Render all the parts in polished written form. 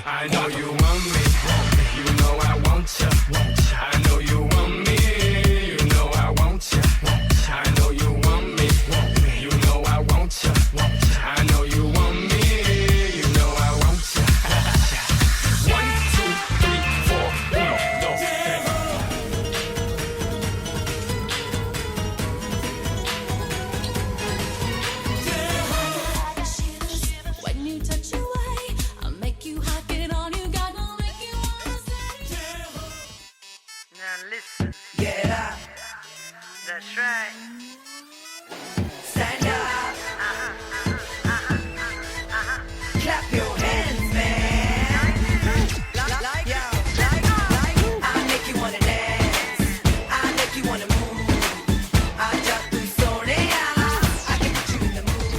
I know you want me. You know I want you. I know you want me. You know I want you. I know you want me. You know I want you. I know you want me. You know I want you. 1, 2, 3, 4. 1, 2, 3. When you touch your way, I'll make you hot, get it on you, God, I'll make you wanna say. Now listen. Get up, That's right. stand up, clap your hands, man. I make you wanna dance, I make you wanna move. I just do sonia, I can put you in the mood.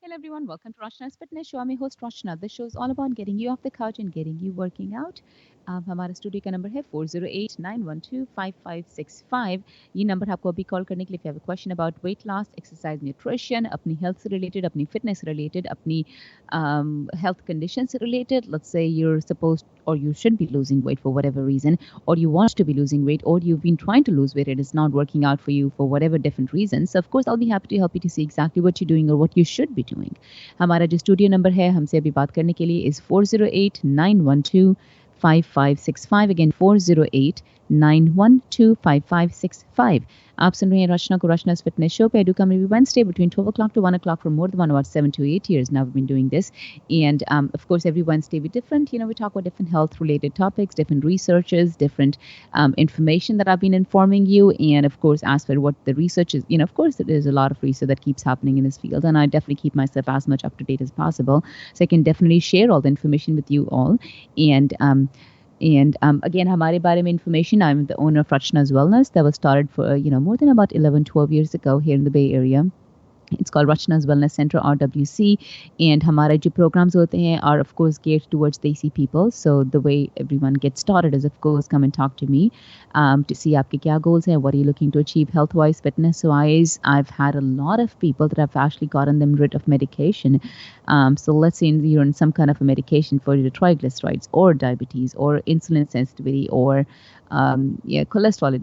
Hello everyone, welcome to Rachna's Fitness Show. I'm your host Rachna. This show is all about getting you off the couch and getting you working out. हमारा studio का number है 4089125565. ये number आपको अभी call करने के लिए if you have a question about weight loss, exercise, nutrition, अपनी health से related, अपनी fitness से related, अपनी health conditions से related. Let's say you're supposed or you should be losing weight for whatever reason, or you want to be losing weight, or you've been trying to lose weight, it is not working out for you for whatever different reasons. So of course, I'll be happy to help you to see exactly what you're doing or what you should be doing. हमारा जो studio number है हमसे अभी बात करने के लिए is 4089125565. Again, 4089125565. आप सुन रहे हैं रचना को रचना's fitness show पे. I do come every Wednesday between 12 o'clock to 1 o'clock for more than about 7 to 8 years now we've been doing this. And of course, every Wednesday we different. You know, we talk about different health related topics, different researches, different information that I've been informing you. And of course, as for what the research is, you know, of course, there is a lot of research that keeps happening in this field. And I definitely keep myself as much up to date as possible. So I can definitely share all the information with you all. And again, हमारे बारे में information, I'm the owner of Rachna's Wellness that was started for, more than about 11, 12 years ago here in the Bay Area. It's called Rachna's Wellness Center, RWC. And हमारे जो programs होते हैं are of course geared towards Desi people. So the way everyone gets started is of course come and talk to me to see आपके क्या goals हैं, what are you looking to achieve health-wise, fitness-wise. I've had a lot of people that have actually gotten them rid of medication. So let's say you're on some kind of a medication for your triglycerides or diabetes or insulin sensitivity or cholesterol,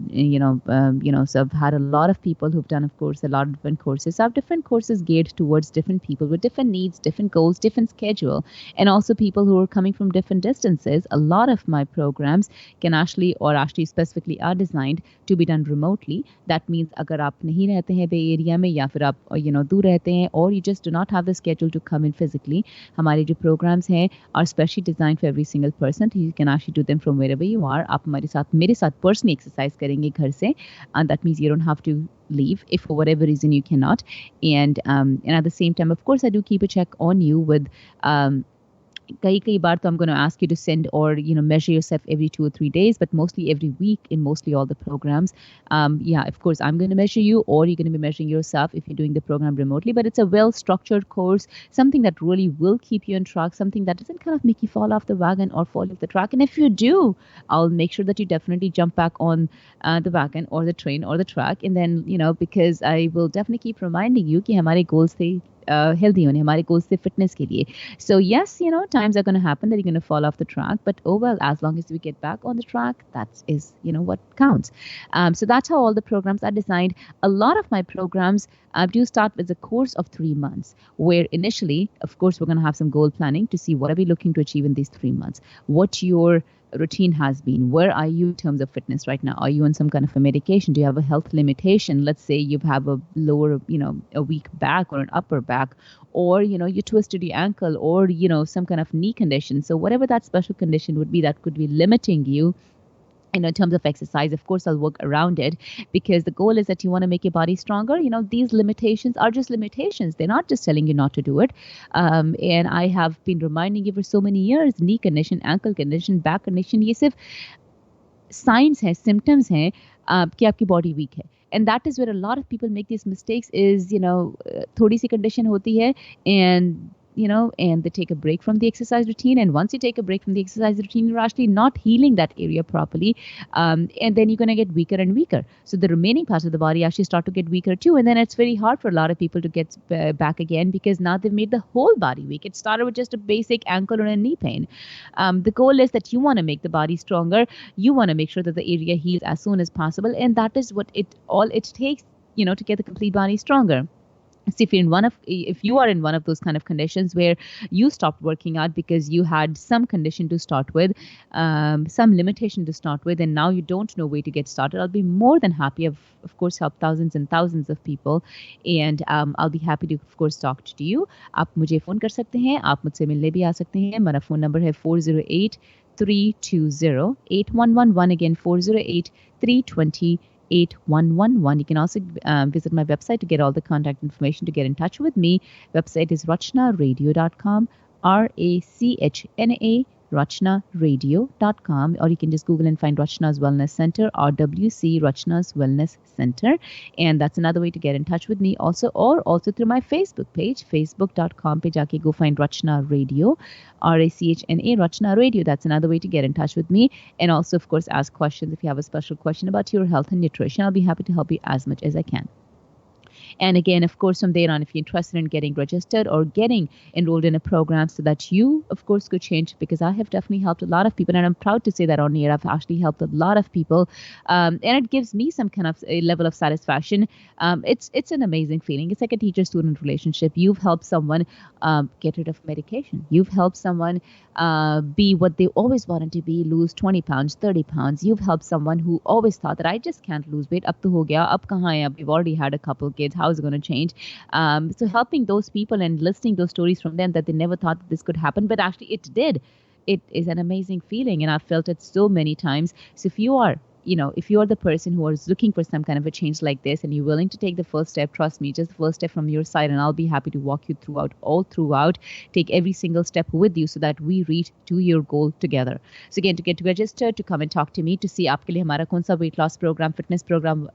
so I've had a lot of people who've done, of course, a lot of different courses. So I have different courses geared towards different people with different needs, different goals, different schedule, and also people who are coming from different distances. A lot of my programs can actually specifically are designed to be done remotely. That means अगर आप नहीं रहते हैं Bay Area में या फिर आप दूर रहते हैं or you just do not have the schedule to come in physically, हमारे जो programs हैं are specially designed for every single person. You can actually do them from wherever you are. आप मेरे साथ personally exercise करेंगे घर से, and that means you don't have to leave if for whatever reason you cannot. And at the same time, of course, I do keep a check on you with कई बार तो I'm going to ask you to send or measure yourself every 2 or 3 days, but mostly every week in mostly all the programs. Of course, I'm going to measure you, or you're going to be measuring yourself if you're doing the program remotely. But it's a well-structured course, something that really will keep you on track, something that doesn't kind of make you fall off the wagon or fall off the track. And if you do, I'll make sure that you definitely jump back on the wagon or the train or the track. And then, because I will definitely keep reminding you कि हमारे goals थे healthy होने, हमारे goals थे fitness के लिए. So yes, times are going to happen that you're going to fall off the track, but oh well, as long as we get back on the track, that is, what counts. So that's how all the programs are designed. A lot of my programs do start with a course of 3 months, where initially, of course, we're going to have some goal planning to see what are we looking to achieve in these 3 months. What your routine has been. Where are you in terms of fitness right now? Are you on some kind of a medication? Do you have a health limitation? Let's say you have a lower, a weak back or an upper back, or, you twisted your ankle or, some kind of knee condition. So whatever that special condition would be that could be limiting you, in terms of exercise, of course, I'll work around it, because the goal is that you want to make your body stronger. These limitations are just limitations. They're not just telling you not to do it. And I have been reminding you for so many years, knee condition, ankle condition, back condition, ये सिर्फ signs हैं, symptoms हैं कि आपकी body weak है. And that is where a lot of people make these mistakes is, थोड़ी सी condition होती है and and they take a break from the exercise routine. And once you take a break from the exercise routine, you're actually not healing that area properly. And then you're going to get weaker and weaker. So the remaining parts of the body actually start to get weaker too. And then it's very hard for a lot of people to get back again, because now they've made the whole body weak. It started with just a basic ankle or a knee pain. The goal is that you want to make the body stronger. You want to make sure that the area heals as soon as possible. And that is what it takes, to get the complete body stronger. So if you are in one of those kind of conditions where you stopped working out because you had some condition to start with, some limitation to start with, and now you don't know where to get started, I'll be more than happy. Of course, help thousands and thousands of people, and I'll be happy to, of course, talk to you. आप मुझे phone कर सकते हैं, आप मुझसे मिलने भी आ सकते हैं. मेरा फ़ोन नंबर है 408-320-8111. Again, 408-320-8111. You can also visit my website to get all the contact information to get in touch with me. Website is rachnaradio.com, RACHNA, rachnaradio.com, or you can just Google and find Rachna's Wellness Center, RWC, Rachna's Wellness Center. And that's another way to get in touch with me also, or also through my Facebook page, facebook.com pe jaake go find Rachna Radio, RACHNA, Rachna Radio. That's another way to get in touch with me. And also, of course, ask questions. If you have a special question about your health and nutrition, I'll be happy to help you as much as I can. And again, of course, from there on, if you're interested in getting registered or getting enrolled in a program so that you, of course, could change, because I have definitely helped a lot of people, and I'm proud to say that on here, I've actually helped a lot of people, and it gives me some kind of a level of satisfaction. It's an amazing feeling. It's like a teacher-student relationship. You've helped someone get rid of medication. You've helped someone be what they always wanted to be, lose 20 pounds, 30 pounds. You've helped someone who always thought that I just can't lose weight. Ab to ho gaya, ab kahan hai, ab we've already had a couple kids. How is it going to change? So helping those people and listening those stories from them that they never thought that this could happen, but actually it did. It is an amazing feeling, and I've felt it so many times. So if you are the person who is looking for some kind of a change like this, and you're willing to take the first step, trust me, just the first step from your side, and I'll be happy to walk you throughout, take every single step with you so that we reach to your goal together. So again, to get to register, to come and talk to me, to see आपके लिए हमारा कौन सा weight loss program, fitness program,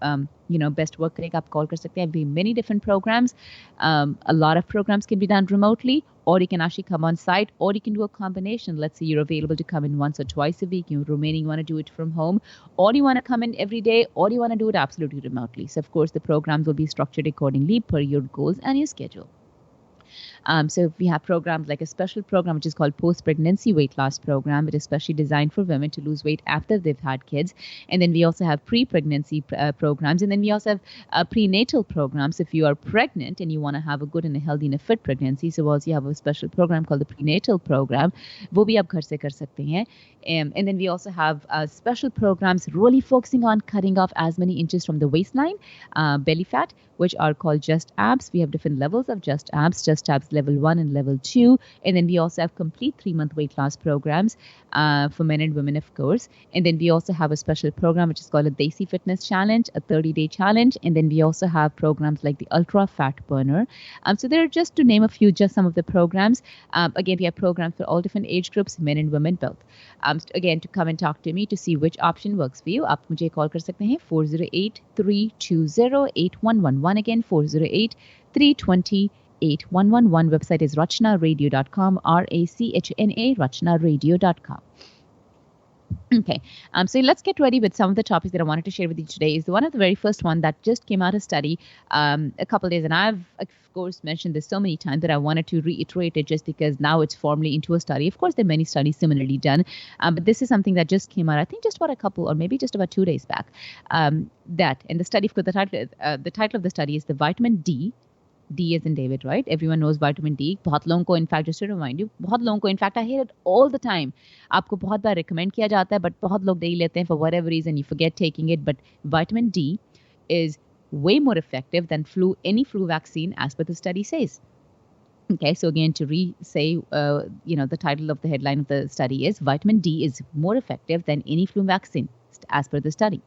best work करेगा, आप call कर सकते हैं. Be many different programs. A lot of programs can be done remotely, or you can actually come on site, or you can do a combination. Let's say you're available to come in once or twice a week. You're remaining, you want to do it from home, or you want to come in every day, or you want to do it absolutely remotely. So, of course, the programs will be structured accordingly per your goals and your schedule. So we have programs like a special program which is called post-pregnancy weight loss program. It is especially designed for women to lose weight after they've had kids. And then we also have pre-pregnancy programs. And then we also have prenatal programs. If you are pregnant and you want to have a good and a healthy and a fit pregnancy, so also you have a special program called the prenatal program. वो भी आप घर से कर सकते हैं. And then we also have special programs really focusing on cutting off as many inches from the waistline, belly fat, which are called Just Abs. We have different levels of Just Abs level 1 and level 2. And then we also have complete 3-month weight loss programs for men and women, of course. And then we also have a special program which is called a Desi Fitness Challenge, a 30-day challenge. And then we also have programs like the Ultra Fat Burner. So there are, just to name a few, just some of the programs. Again, we have programs for all different age groups, men and women both. Again, to come and talk to me to see which option works for you, आप मुझे call कर सकते हैं 408-320-8111. Again, 408-320-8111. Website is rachnaradio.com, RACHNA, rachnaradio.com. Okay, so let's get ready with some of the topics that I wanted to share with you today. Is one of the very first one that just came out of study a couple of days, and I've of course mentioned this so many times that I wanted to reiterate it just because now it's formally into a study. Of course, there are many studies similarly done, but this is something that just came out, I think, just about a couple or maybe just about 2 days back. And the study, the title of the study is the vitamin D. D as in David, right? Everyone knows vitamin D. बहुत लोगों को, in fact, just to remind you, बहुत लोगों को, in fact, I hear it all the time. आपको बहुत बार recommend किया जाता है, but बहुत लोग नहीं लेते हैं for whatever reason. You forget taking it. But vitamin D is way more effective than any flu vaccine, as per the study says. Okay, so again, to say, the title of the headline of the study is vitamin D is more effective than any flu vaccine, as per the study.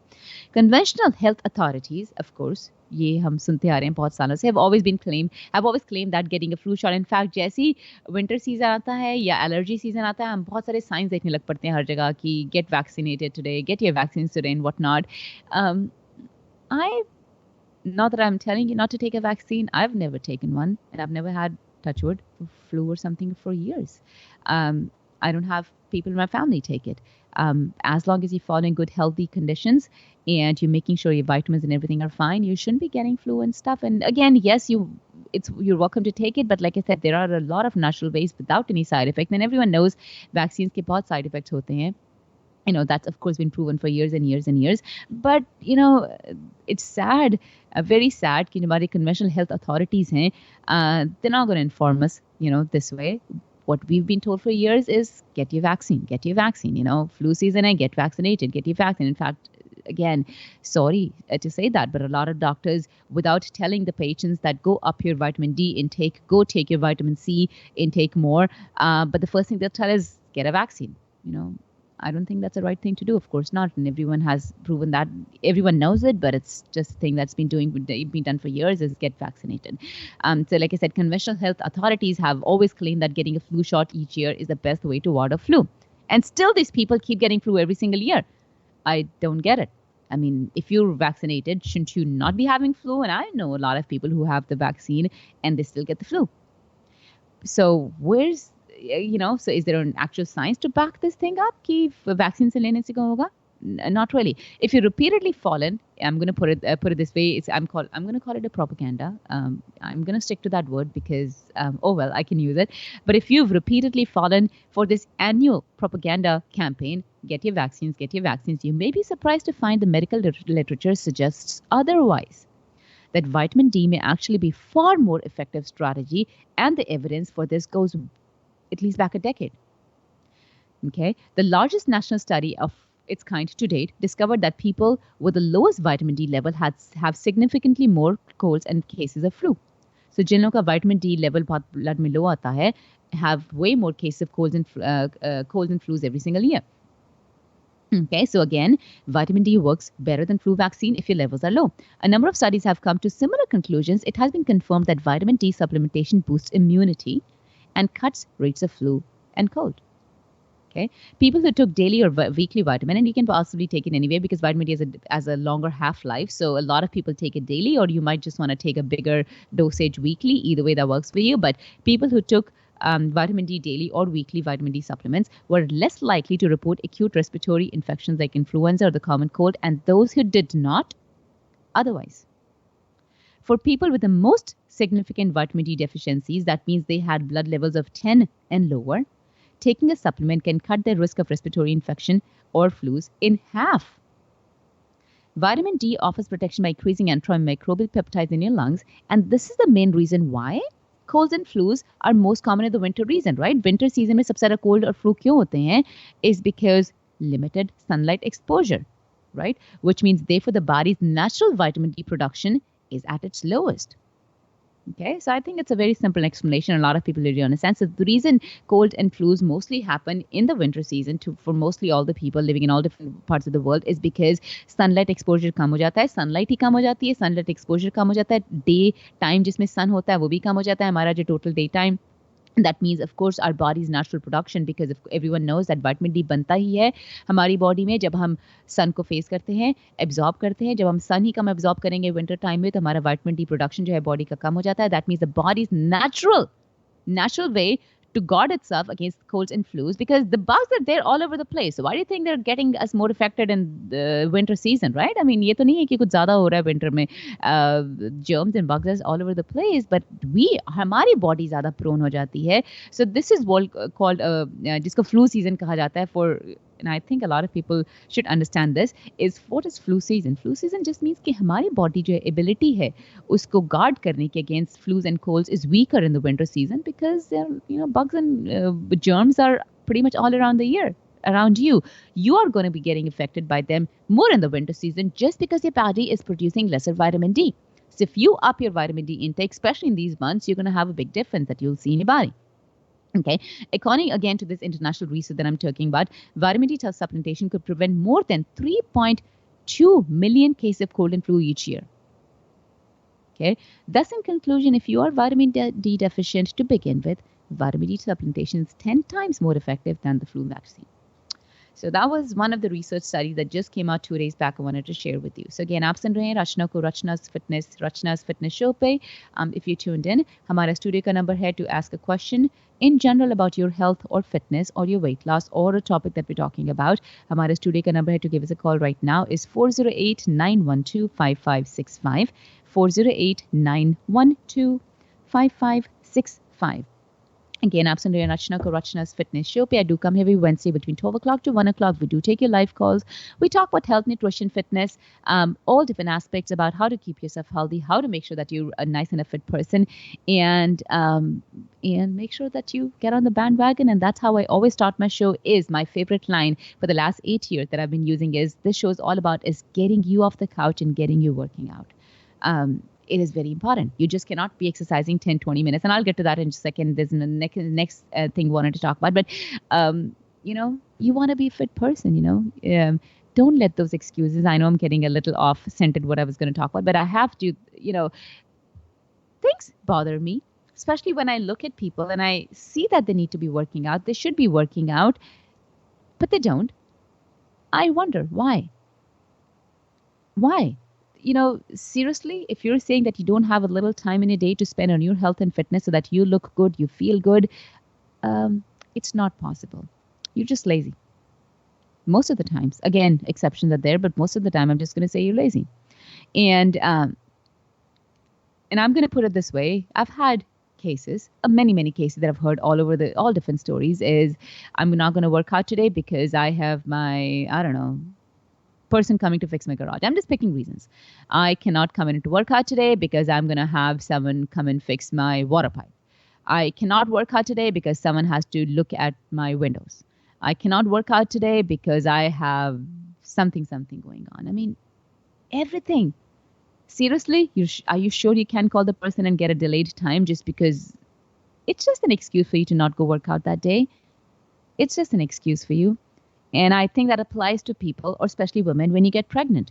Conventional health authorities, of course, ये हम सुनते आ रहे हैं बहुत सालों से, have always claimed that getting a flu shot. In fact, जैसी winter season आता है या allergy season आता है, हम बहुत सारे signs देखने लग पड़ते हैं हर जगह कि get vaccinated today, get your vaccines today and whatnot. Not that I'm telling you not to take a vaccine. I've never taken one, and I've never had touch wood, flu or something for years. I don't have people in my family take it. As long as you follow in good, healthy conditions and you're making sure your vitamins and everything are fine, you shouldn't be getting flu and stuff. And again, yes, you're welcome to take it, but like I said, there are a lot of natural ways without any side effects. And everyone knows vaccines के बहुत side effects होते हैं. That's of course been proven for years and years and years. But it's sad, very sad कि हमारी conventional health authorities हैं, they're not going to inform us, this way. What we've been told for years is get your vaccine, get your vaccine. Flu season, get vaccinated, get your vaccine. In fact, again, sorry to say that, but a lot of doctors, without telling the patients that go up your vitamin D intake, go take your vitamin C intake more. But the first thing they'll tell is get a vaccine. I don't think that's the right thing to do. Of course not. And everyone has proven that. Everyone knows it, but it's just a thing that's been done for years is get vaccinated. So like I said, conventional health authorities have always claimed that getting a flu shot each year is the best way to ward off flu. And still these people keep getting flu every single year. I don't get it. I mean, if you're vaccinated, shouldn't you not be having flu? And I know a lot of people who have the vaccine and they still get the flu. So so is there an actual science to back this thing up? Ki vaccine se lene se kya hoga? Not really. If you repeatedly fallen, I'm going to put it this way. I'm going to call it a propaganda. I'm going to stick to that word because I can use it. But if you've repeatedly fallen for this annual propaganda campaign, get your vaccines. You may be surprised to find the medical literature suggests otherwise. That vitamin D may actually be far more effective strategy, and the evidence for this goes at least back a decade. Okay, the largest national study of its kind to date discovered that people with the lowest vitamin D level have significantly more colds and cases of flu. So जिन लोगों का vitamin D level बहुत blood में low आता है have way more cases of colds and flus every single year. Okay, so again, vitamin D works better than flu vaccine if your levels are low. A number of studies have come to similar conclusions. It has been confirmed that vitamin D supplementation boosts immunity and cuts rates of flu and cold. Okay, people who took daily or weekly vitamin, and you can possibly take it anyway because vitamin D has a longer half-life. So a lot of people take it daily, or you might just want to take a bigger dosage weekly. Either way, that works for you. But people who took vitamin D daily or weekly vitamin D supplements were less likely to report acute respiratory infections like influenza or the common cold, and those who did not, otherwise. For people with the most significant vitamin D deficiencies, that means they had blood levels of 10 and lower, taking a supplement can cut their risk of respiratory infection or flus in half. Vitamin D offers protection by increasing antimicrobial peptides in your lungs, and this is the main reason why colds and flus are most common in the winter season, right? Winter season में सबसे ज़्यादा cold और flu क्यों होते हैं? Is because limited sunlight exposure, right? Which means therefore the body's natural vitamin D production is at its lowest. Okay, so I think it's a very simple explanation. A lot of people really understand. So the reason cold and flus mostly happen in the winter season for mostly all the people living in all different parts of the world is because sunlight exposure कम हो जाता है. Sunlight ही कम हो जाती है. Sunlight exposure कम हो जाता है. Day time जिसमें sun होता है वो भी कम हो जाता है. हमारा जो total day time. That means, of course, our body's natural production, because everyone knows that vitamin D बनता ही है हमारी बॉडी में जब हम सन को फेस करते हैं, एब्जॉर्ब करते हैं. जब हम सन ही कम एब्जॉर्ब करेंगे विंटर टाइम में तो हमारा vitamin D प्रोडक्शन जो है बॉडी का कम हो जाता है. That means the body's natural way to guard itself against colds and flus, because the bugs are there all over the place. So why do you think they're getting us more affected in the winter season, right? I mean, ये तो नहीं है कि कुछ ज़्यादा हो रहा है winter में. Germs and bugs are all over the place, but हमारी body ज़्यादा prone हो जाती है. So this is what called जिसको flu season कहा जाता है and I think a lot of people should understand this, is what is flu season? Flu season just means कि हमारी body जो ability है उसको guard करने के against flus and colds is weaker in the winter season because bugs and germs are pretty much all around the year around you. You are going to be getting affected by them more in the winter season just because your body is producing lesser vitamin D. So if you up your vitamin D intake, especially in these months, you're going to have a big difference that you'll see in your body. Okay, according again to this international research that I'm talking about, vitamin D supplementation could prevent more than 3.2 million cases of cold and flu each year. Okay, thus in conclusion, if you are vitamin D deficient to begin with, vitamin D supplementation is 10 times more effective than the flu vaccine. So that was one of the research studies that just came out 2 days back. I wanted to share with you. So again, आप सुन रहे हैं रचना को Rachna's Fitness Show पे. If you tuned in, हमारा studio का number है to ask a question in general about your health or fitness or your weight loss or a topic that we're talking about. हमारा studio का number है to give us a call right now is 408-912-5565. 408-912-5565. Again, आप सुन रहे हैं रचना को Rachna's Fitness Show पे. I do come every Wednesday between 12 o'clock to 1 o'clock. We do take your live calls. We talk about health, nutrition, fitness, all different aspects about how to keep yourself healthy, how to make sure that you're a nice and a fit person, and make sure that you get on the bandwagon. And that's how I always start my show. Is my favorite line for the last 8 years that I've been using is this show is all about is getting you off the couch and getting you working out. It is very important. You just cannot be exercising 10, 20 minutes. And I'll get to that in just a second. There's the next thing we wanted to talk about. But, you want to be a fit person, don't let those excuses. I know I'm getting a little off-centered what I was going to talk about, but I have to, things bother me, especially when I look at people and I see that they need to be working out. They should be working out, but they don't. I wonder why. Why? Seriously, if you're saying that you don't have a little time in a day to spend on your health and fitness so that you look good, you feel good, it's not possible. You're just lazy. Most of the times, again, exceptions are there, but most of the time, I'm just going to say you're lazy. And I'm going to put it this way. I've had cases, many, many cases that I've heard all different stories is I'm not going to work out today because I have my, person coming to fix my garage. I'm just picking reasons. I cannot come into work out today because I'm going to have someone come and fix my water pipe. I cannot work out today because someone has to look at my windows. I cannot work out today because I have something going on. I mean, everything. Seriously, are you sure you can call the person and get a delayed time just because it's just an excuse for you to not go work out that day? It's just an excuse for you. And I think that applies to people, or especially women, when you get pregnant.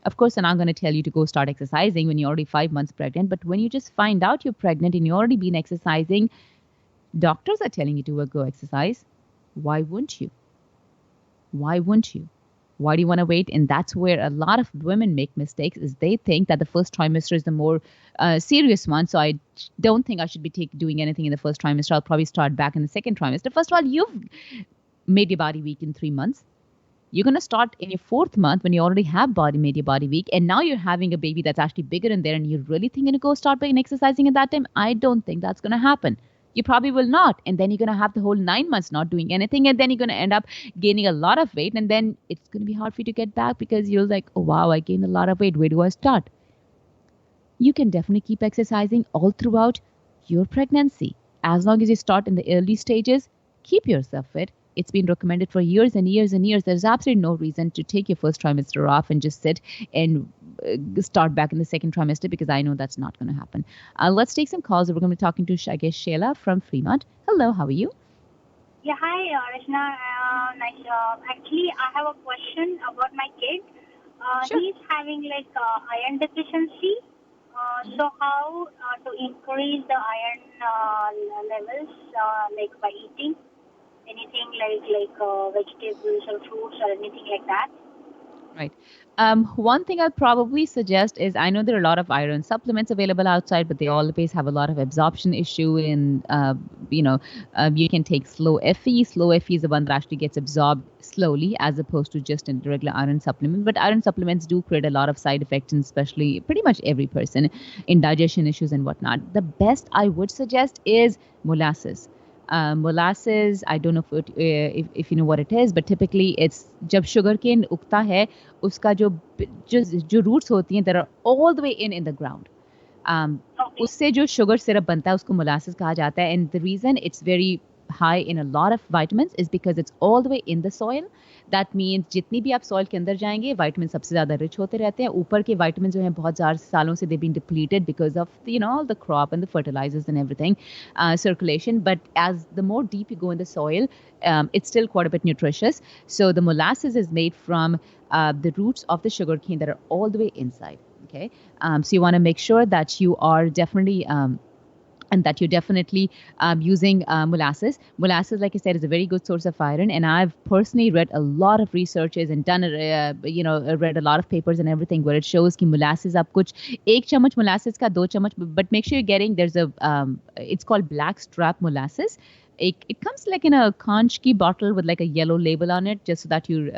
Of course, I'm not going to tell you to go start exercising when you're already 5 months pregnant. But when you just find out you're pregnant and you've already been exercising, doctors are telling you to go exercise. Why wouldn't you? Why wouldn't you? Why do you want to wait? And that's where a lot of women make mistakes is they think that the first trimester is the more serious one. So I don't think I should be doing anything in the first trimester. I'll probably start back in the second trimester. First of all, you've made your body weak in 3 months. You're going to start in your 4th month when you already have made your body weak. And now you're having a baby that's actually bigger in there and you're really thinking to go start by exercising at that time. I don't think that's going to happen. You probably will not. And then you're going to have the whole 9 months not doing anything. And then you're going to end up gaining a lot of weight. And then it's going to be hard for you to get back because you're like, oh, wow, I gained a lot of weight. Where do I start? You can definitely keep exercising all throughout your pregnancy. As long as you start in the early stages, keep yourself fit. It's been recommended for years and years and years. There's absolutely no reason to take your first trimester off and just sit and start back in the second trimester because I know that's not going to happen. Let's take some calls. We're going to be talking to, Shayla from Fremont. Hello, how are you? Yeah, hi, Rachna. Nice. Actually, I have a question about my kid. Sure. He's having iron deficiency. So how to increase the iron levels, by eating anything like vegetables or fruits or anything like that? Right. One thing I'll probably suggest is I know there are a lot of iron supplements available outside, but they always have a lot of absorption issue. And, you can take slow Fe. Slow Fe is the one that actually gets absorbed slowly as opposed to just a regular iron supplement. But iron supplements do create a lot of side effects, and especially pretty much every person in digestion issues and whatnot. The best I would suggest is molasses. Molasses, I don't know if you know what it is, but typically it's जब sugarcane उगता है उसका जो roots होती हैं that are all the way in the ground. उससे जो sugar syrup बनता है उसको molasses कहा जाता है, and the reason it's very high in a lot of vitamins is because it's all the way in the soil. That means जितनी भी आप soil के अंदर जाएंगे vitamins सबसे ज़्यादा rich होते रहते हैं. ऊपर के vitamins जो हैं बहुत सालों से they've been depleted because of all the crop and the fertilizers and everything, circulation. But as the more deep you go in the soil, it's still quite a bit nutritious. So the molasses is made from the roots of the sugarcane that are all the way inside. Okay, so you want to make sure that you are definitely and that you're definitely using molasses. Molasses, like I said, is a very good source of iron. And I've personally read a lot of researches and done, read a lot of papers and everything where it shows कि molasses आप कुछ एक चम्मच molasses का 2 चम्मच, but make sure you're getting, it's called black strap molasses. It comes like in a conch ki bottle with like a yellow label on it, just so that you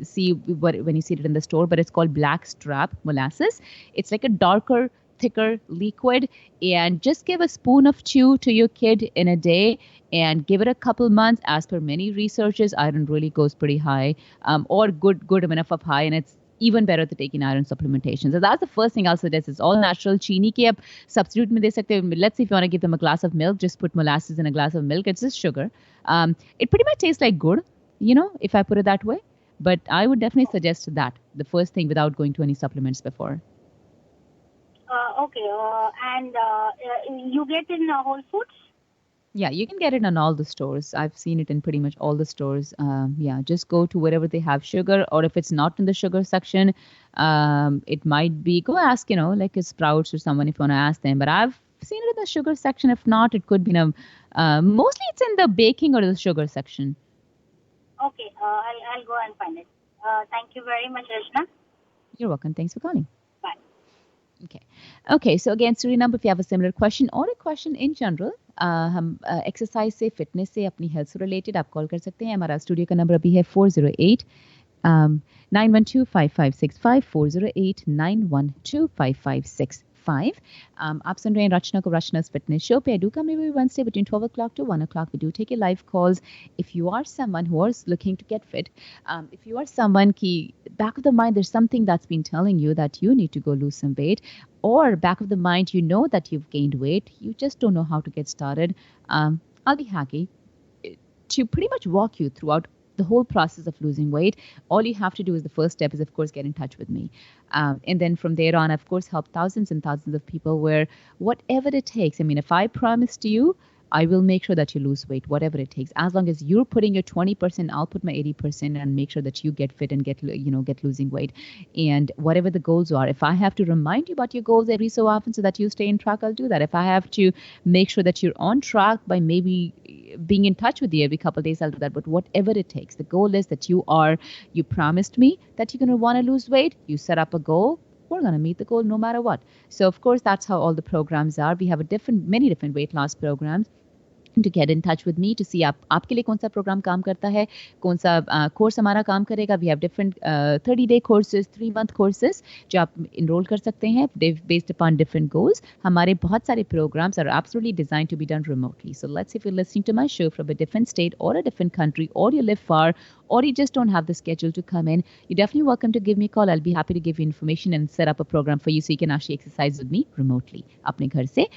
see when you see it in the store. But it's called black strap molasses. It's like a darker, thicker liquid, and just give a spoon of chew to your kid in a day and give it a couple months. As per many researchers, iron really goes pretty high, or good enough of high, and it's even better to taking iron supplementation. So that's the first thing I'll suggest. It's all natural. Chini ki ab substitute mein de sakte ho. Let's say if you want to give them a glass of milk, just put molasses in a glass of milk. It's just sugar. It pretty much tastes like gur, if I put it that way. But I would definitely suggest that, the first thing, without going to any supplements before. Okay. And you get in Whole Foods? Yeah, you can get it in all the stores. I've seen it in pretty much all the stores. Just go to wherever they have sugar, or if it's not in the sugar section, it might be, go ask, like a Sprouts or someone if you want to ask them. But I've seen it in the sugar section. If not, it could be, mostly it's in the baking or the sugar section. Okay, I'll go and find it. Thank you very much, Rachna. You're welcome. Thanks for calling. Bye. Okay. So again, studio number, if you have a similar question or a question in general, हम exercise से, fitness से, अपनी health से related आप call कर सकते हैं. हमारा स्टूडियो का नंबर अभी है 408-912-5565, 408-912-5565. आप सुन रहे हैं रचना को, रचना's फिटनेस शो पे. I do come every Wednesday between 12 o'clock to 1 o'clock. We do take your live calls. If you are someone who is looking to get fit, if you are someone ki back of the mind there's something that's been telling you that you need to go lose some weight, or back of the mind you know that you've gained weight, you just don't know how to get started, I'll be happy to pretty much walk you throughout the whole process of losing weight. All you have to do is, the first step is, of course, get in touch with me. And then from there on, of course, help thousands and thousands of people where whatever it takes. I mean, if I promised you, I will make sure that you lose weight, whatever it takes. As long as you're putting your 20%, I'll put my 80% and make sure that you get fit and get losing weight. And whatever the goals are, if I have to remind you about your goals every so often so that you stay in track, I'll do that. If I have to make sure that you're on track by maybe being in touch with you every couple of days, I'll do that. But whatever it takes, the goal is that you promised me that you're going to want to lose weight. You set up a goal. We're going to meet the goal no matter what. So, of course, that's how all the programs are. We have many different weight loss programs. To get in touch with me to see आपके लिए कौन सा programme काम करता है, कौन सा course हमारा काम करेगा. We have different 30-day courses, 3-month courses जो आप enroll कर सकते हैं based upon different goals. हमारे बहुत सारे programs are absolutely designed to be done remotely. So let's say if you're listening to my show from a different state or a different country, or you live far, or you just don't have the schedule to come in, you're definitely welcome to give me a call. I'll be happy to give you information and set up a program for you so you can actually exercise with me remotely अपने घर से.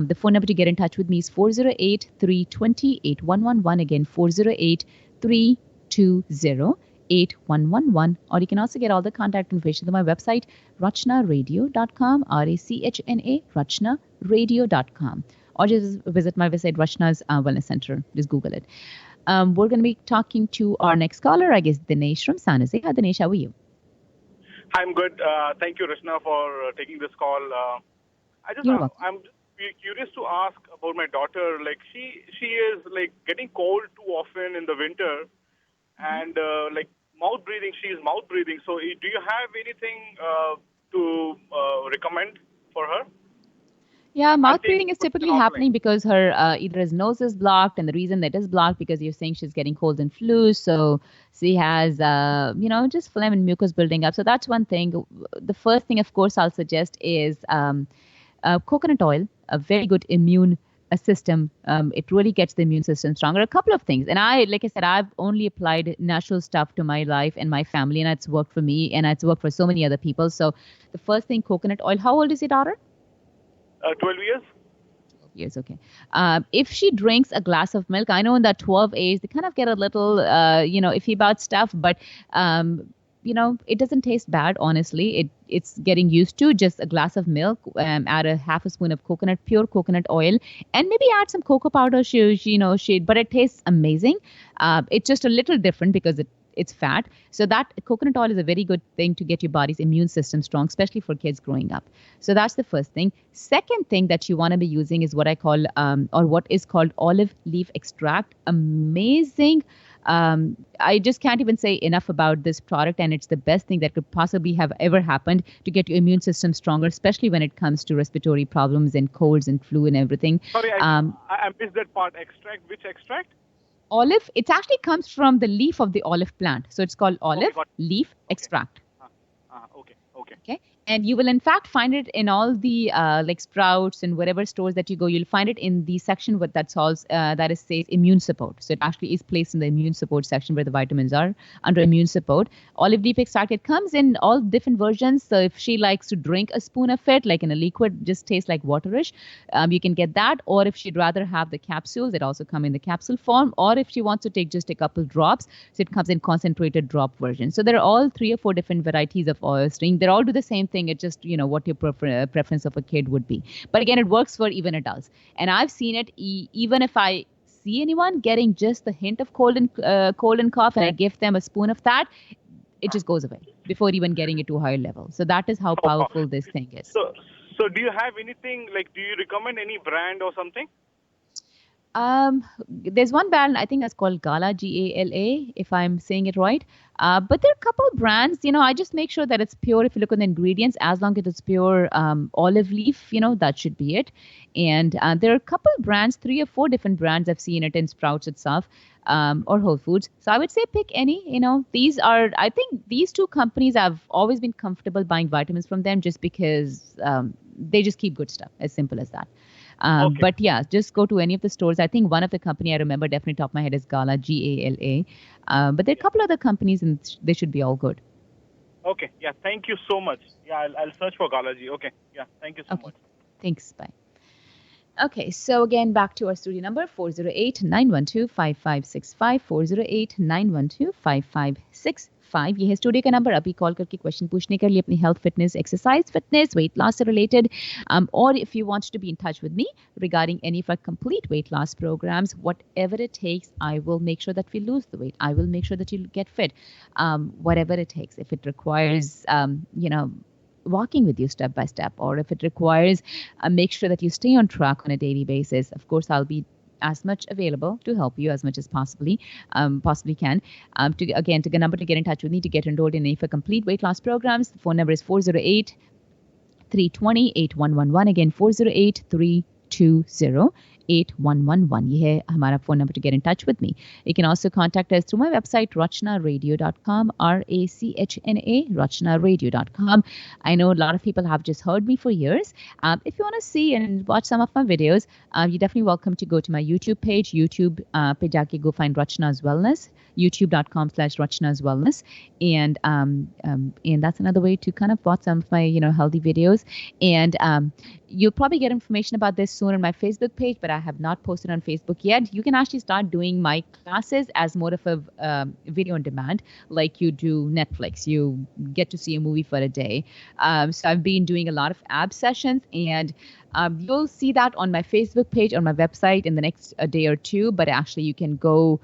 The phone number to get in touch with me is 408-320-8111. Again, 408-320-8111. Or you can also get all the contact information on my website, rachnaradio.com, RACHNA, rachnaradio.com. Or just visit my website, Rachna's Wellness Center. Just Google it. We're going to be talking to our next caller, I guess, Dinesh from San Jose. Hi, Dinesh, how are you? Hi, I'm good. Thank you, Rachna, for taking this call. I'm curious to ask about my daughter. Like, she is like getting cold too often in the winter, and like mouth breathing. She is mouth breathing. So, do you have anything to recommend for her? Yeah, mouth breathing is typically happening because her either his nose is blocked, and the reason that is blocked because you're saying she's getting cold and flu, so she has just phlegm and mucus building up. So that's one thing. The first thing, of course, I'll suggest is coconut oil, a very good immune system. It really gets the immune system stronger. A couple of things, and like I said, I've only applied natural stuff to my life and my family, and it's worked for me, and it's worked for so many other people. So the first thing, coconut oil. How old is your daughter? 12 years. 12 years, okay. If she drinks a glass of milk, I know in that 12 age, they kind of get a little, iffy about stuff, but, it doesn't taste bad, honestly. It's getting used to just a glass of milk, add a half a spoon of pure coconut oil, and maybe add some cocoa powder, but it tastes amazing. It's just a little different because it's fat. So that coconut oil is a very good thing to get your body's immune system strong, especially for kids growing up. So that's the first thing. Second thing that you want to be using is what I call, or what is called olive leaf extract. Amazing. I just can't even say enough about this product, and it's the best thing that could possibly have ever happened to get your immune system stronger, especially when it comes to respiratory problems and colds and flu and everything. Sorry, I missed that part. Extract? Which extract? Olive, it actually comes from the leaf of the olive plant. So it's called olive leaf extract. Okay. Okay. And you will in fact find it in all the like Sprouts and whatever stores that you go. You'll find it in the section with that says immune support. So it actually is placed in the immune support section where the vitamins are under immune support. Olive leaf extract, it comes in all different versions. So if she likes to drink a spoon of it, like in a liquid, just tastes like waterish, you can get that. Or if she'd rather have the capsules, it also come in the capsule form. Or if she wants to take just a couple drops, so it comes in concentrated drop version. So there are all 3 or 4 different varieties of oil string. They all do the same thing. It's just, what your preference of a kid would be. But again, it works for even adults. And I've seen it even if I see anyone getting just the hint of cold and cough, and I give them a spoon of that, it just goes away before even getting it to a higher level. So that is how powerful this thing is. So do you have anything, like, do you recommend any brand or something? There's one brand, I think that's called Gala, Gala, if I'm saying it right. But there are a couple of brands, I just make sure that it's pure. If you look at the ingredients, as long as it's pure olive leaf, that should be it. And there are a couple of brands, 3 or 4 different brands I've seen it in Sprouts itself, or Whole Foods. So I would say pick any, I think these 2 companies, I've always been comfortable buying vitamins from them just because they just keep good stuff, as simple as that. But yeah, just go to any of the stores. I think one of the company I remember definitely top of my head is Gala, Gala. But there are a couple other companies and they should be all good. Okay. Yeah. Thank you so much. Yeah. I'll search for Gala G. Okay. Yeah. Thank you so much. Thanks. Bye. Okay. So again, back to our studio number 408-912-5565, 408-912-5565. ये है studio का number. अभी call करके question पूछने के लिए अपनी health fitness exercise fitness weight loss से related or if you want to be in touch with me regarding any of our complete weight loss programs, whatever it takes, I will make sure that we lose the weight. I will make sure that you get fit, whatever it takes. If it requires walking with you step by step, or if it requires make sure that you stay on track on a daily basis, of course I'll be as much available to help you as much as possibly can. To the number to get in touch with me to get enrolled in any for complete weight loss programs. The phone number is 408-320-8111. Again, 408-320-8111. ये है हमारा phone number to get in touch with me. You can also contact us through my website, rachnaradio.com, RACHNA, rachnaradio.com. I know a lot of people have just heard me for years. If you want to see and watch some of my videos, you're definitely welcome to go to my YouTube page. YouTube पे जाके go find Rachna's Wellness, youtube.com/Rachna's Wellness. And that's another way to kind of watch some of my, healthy videos. And you'll probably get information about this soon on my Facebook page, but I have not posted on Facebook yet. You can actually start doing my classes as more of a video on demand, like you do Netflix. You get to see a movie for a day. So I've been doing a lot of ab sessions, and you'll see that on my Facebook page, on my website in the next day or 2. But actually, you can go.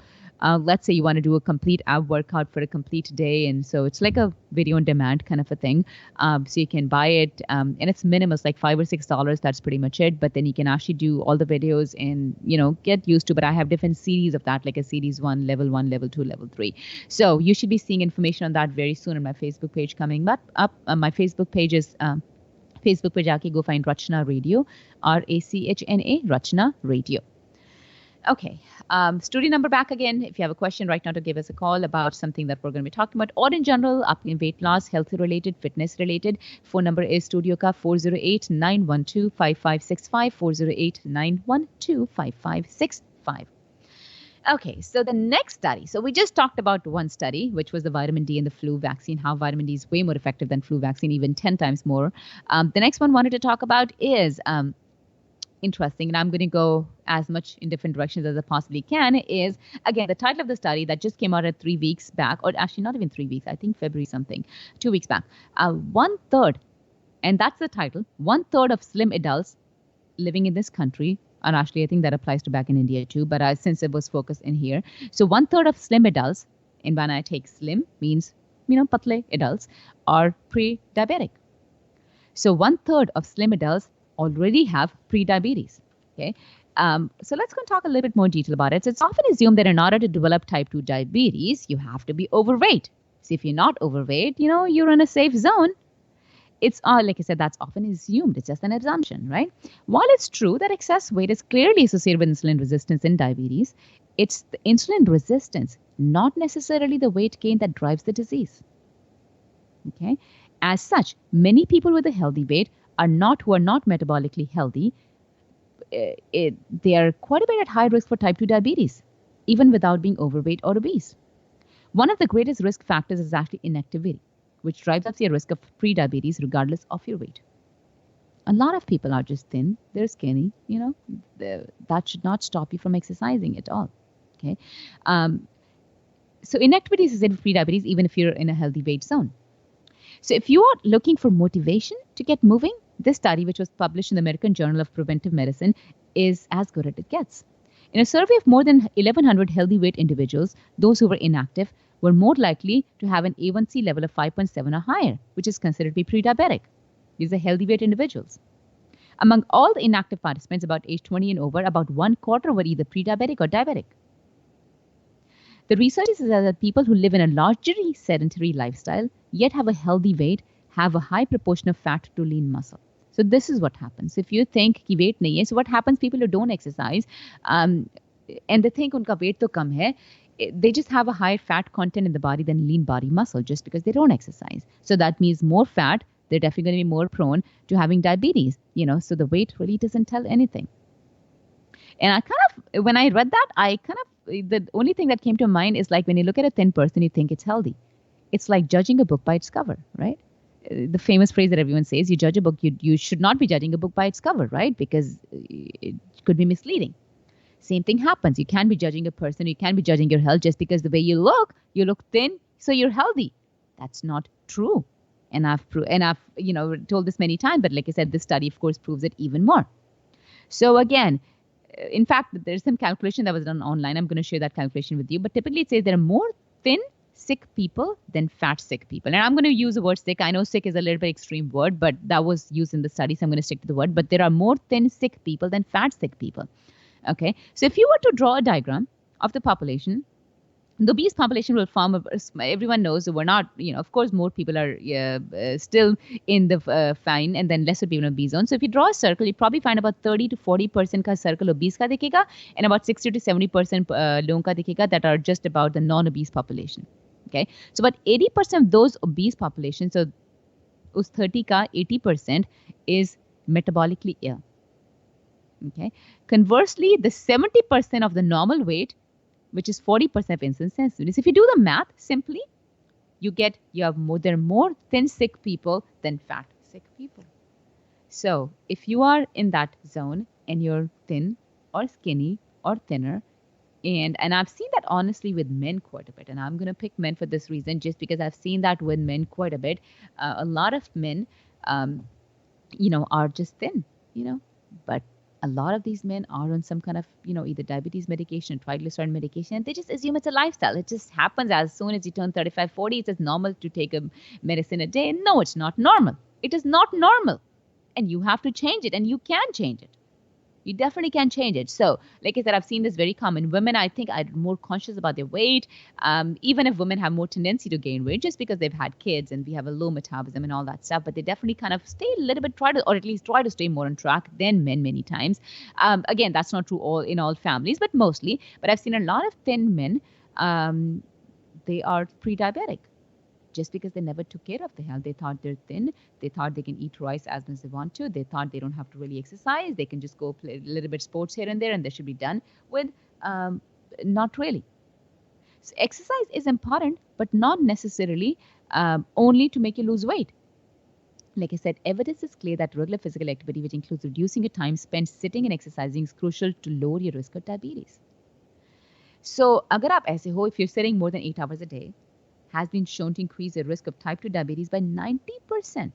Let's say you want to do a complete ab workout for a complete day. And so it's like a video on demand kind of a thing. So you can buy it and it's minimum, it's like $5 or $6. That's pretty much it. But then you can actually do all the videos and, get used to. But I have different series of that, like a series 1, level 1, level 2, level 3. So you should be seeing information on that very soon on my Facebook page coming up. My Facebook page is Facebook पे जाके go find Rachna Radio, RACHNA, Rachna Radio. Okay. Studio number back again. If you have a question right now, to give us a call about something that we're going to be talking about, or in general, up in weight loss, health related, fitness related. Phone number is studio ka 408-912-5565, 408-912-5565. Okay, so the next study. So we just talked about one study, which was the vitamin D and the flu vaccine, how vitamin D is way more effective than flu vaccine, even 10 times more. The next one I wanted to talk about is interesting, and I'm going to go as much in different directions as I possibly can, is, again, the title of the study that just came out at 3 weeks back, or actually not even 3 weeks, I think February something, 2 weeks back. 1/3, and that's the title, 1/3 of slim adults living in this country, and actually I think that applies to back in India too, but since it was focused in here. So 1/3 of slim adults And when I take slim means, patle adults are pre-diabetic. So 1/3 of slim adults already have pre-diabetes. Okay. So let's go and talk a little bit more detail about it. So it's often assumed that in order to develop type 2 diabetes, you have to be overweight. So if you're not overweight, you're in a safe zone. It's like I said, that's often assumed. It's just an assumption, right? While it's true that excess weight is clearly associated with insulin resistance in diabetes, it's the insulin resistance, not necessarily the weight gain, that drives the disease. Okay. As such, many people with a healthy weight who are not metabolically healthy. They are quite a bit at high risk for type 2 diabetes, even without being overweight or obese. One of the greatest risk factors is actually inactivity, which drives up your risk of pre-diabetes regardless of your weight. A lot of people are just thin, they're skinny, that should not stop you from exercising at all. Okay. So inactivity is associated with pre-diabetes even if you're in a healthy weight zone. So if you are looking for motivation to get moving, this study, which was published in the American Journal of Preventive Medicine, is as good as it gets. In a survey of more than 1,100 healthy weight individuals, those who were inactive were more likely to have an A1C level of 5.7 or higher, which is considered to be pre-diabetic. These are healthy weight individuals. Among all the inactive participants about age 20 and over, about 1/4 were either pre-diabetic or diabetic. The research says that people who live in a largely sedentary lifestyle, yet have a healthy weight, have a high proportion of fat to lean muscle. So this is what happens. If you think कि weight नहीं है, so what happens? People who don't exercise, and they think उनका weight तो कम है, they just have a higher fat content in the body than lean body muscle just because they don't exercise. So that means more fat. They're definitely going to be more prone to having diabetes. So the weight really doesn't tell anything. And when I read that, the only thing that came to mind is like when you look at a thin person, you think it's healthy. It's like judging a book by its cover, right? The famous phrase that everyone says, you judge a book, you should not be judging a book by its cover, right? Because it could be misleading. Same thing happens. You can't be judging a person, you can't be judging your health just because the way you look thin, so you're healthy. That's not true. And I've told this many times, but like I said, this study, of course, proves it even more. So again, in fact, there's some calculation that was done online. I'm going to share that calculation with you. But typically it says there are more thin, sick people than fat, sick people. And I'm going to use the word sick. I know sick is a little bit extreme word, but that was used in the study, so I'm going to stick to the word. But there are more thin, sick people than fat, sick people. Okay. So if you were to draw a diagram of the population, the obese population will form, everyone knows that we're not, of course, more people are still in the fine and then lesser people in the obese zone. So if you draw a circle, you probably find about 30 to 40% ka circle obese ka dikhega, and about 60 to 70% logon ka dikhega that are just about the non-obese population. Okay. So about 80% of those obese populations, so us 30 ka 80% is metabolically ill. Okay. Conversely, the 70% of the normal weight, which is 40% of insulin sensitivities. If you do the math simply, there are more thin sick people than fat sick people. So if you are in that zone and you're thin or skinny or thinner, and I've seen that honestly with men quite a bit, and I'm going to pick men for this reason, just because I've seen that with men quite a bit. A lot of men, are just thin, but a lot of these men are on some kind of, either diabetes medication, triglyceride medication, and they just assume it's a lifestyle. It just happens as soon as you turn 35, 40, it's normal to take a medicine a day. No, it's not normal. It is not normal. And you have to change it, and you can change it. You definitely can change it. So, like I said, I've seen this very common. Women, I think, are more conscious about their weight. Even if women have more tendency to gain weight just because they've had kids and we have a low metabolism and all that stuff, but they definitely kind of stay a little bit, or at least try to stay more on track than men many times. Again, that's not true in all families, but mostly. But I've seen a lot of thin men, they are pre-diabetic. Just because they never took care of their health. They thought they're thin. They thought they can eat rice as much as they want to. They thought they don't have to really exercise. They can just go play a little bit sports here and there, and they should be done with. Not really. So exercise is important, but not necessarily only to make you lose weight. Like I said, evidence is clear that regular physical activity, which includes reducing your time spent sitting and exercising, is crucial to lower your risk of diabetes. So, agar aap aise ho, if you're sitting more than 8 hours a day, has been shown to increase the risk of type 2 diabetes by 90%.